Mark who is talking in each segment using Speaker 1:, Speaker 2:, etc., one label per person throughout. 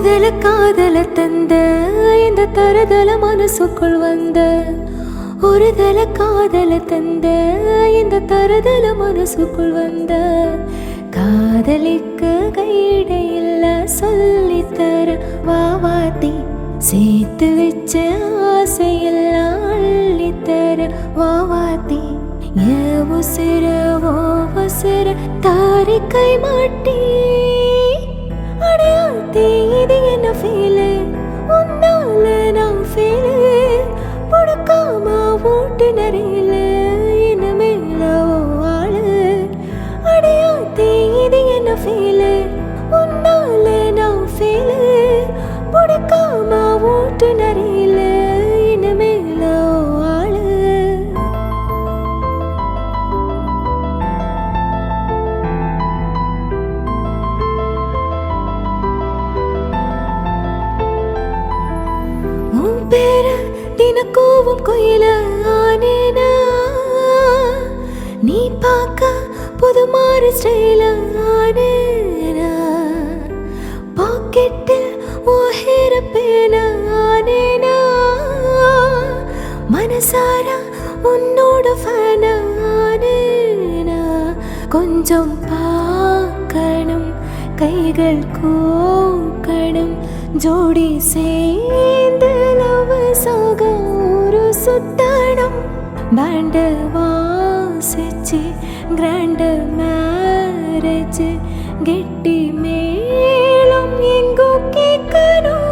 Speaker 1: ஒருதல காதல தந்த இந்த தரதல மனசுக்குள் வந்த ஒருதல காதல தந்த இந்த தரதல மனசுக்குள் வந்த காதலிக்க கையிட இல்ல சொல்லித்தர வாவாத்தி சேர்த்து வச்ச ஆசையெல்லாம் அள்ளித்தர வாவாத்தி உசிர ஓவசிர தாரி கை மாட்டி அடையாத்தி இது என்ன ஃபீலு உன்னால நான் ஃபீலு புடுக்காம ஓட்டு நரையில என்ன மேல ஆளு அடையாத்தி இது என்ன ஃபீலு உன்னால நான் ஃபீலு புடுக்காம ஓட்டு நரையில என்ன மேல ஆளு பேர தினக்கூவும் கோயில ஆனேனா நீ பார்க்க புது மாறு ஸ்டைல ஆனேனா பாக்கெட்டில் ஓஹேர பேன ஆனேனா மனசார உன்னோட ஃபேன ஆனேனா கொஞ்சம் பார்க்கணும் கைகள் கோக்கணும் ஜோடி சேர்ந்து லவ் சாக ஒரு சுத்தணும் பேண்ட் வாசிச்சு கிராண்ட் மேரேஜ் கெட்டி மேலும் எங்கோ கேட்கணும்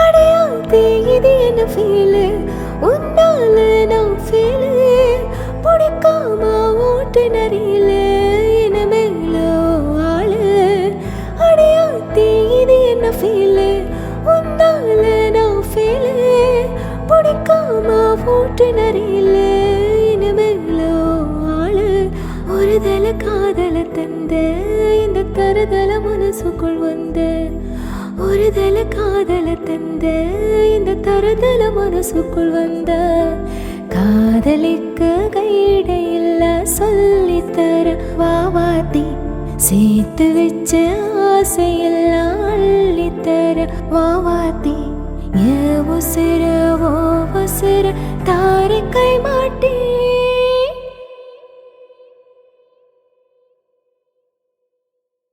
Speaker 1: அடையாத்தி இது என்ன ஃபீலு உன்னால நான் ஃபீலு பிடிக்காம ஓட்டு நரியில என்ன மேல ஆளு அடையாத்தி இது என்ன ஃபீலு உன்னால நான் ஃபீலு பிடிக்காம ஓட்டு நரியில என்ன மேல ஆளு ஒருதல காதல தந்த இந்த தருதல மனசுக்குள் வந்த ஒருதல காதல தந்த இந்த தருதல மனசுக்குள் வந்த காதலிக்க கையிட இல்ல சொல்லித்தர வாவாத்தி சேர்த்து வச்ச ஆசையெல்லாம் அள்ளித்தர வாவாத்தி உசிர ஓவசிர தாரி கை மாட்டி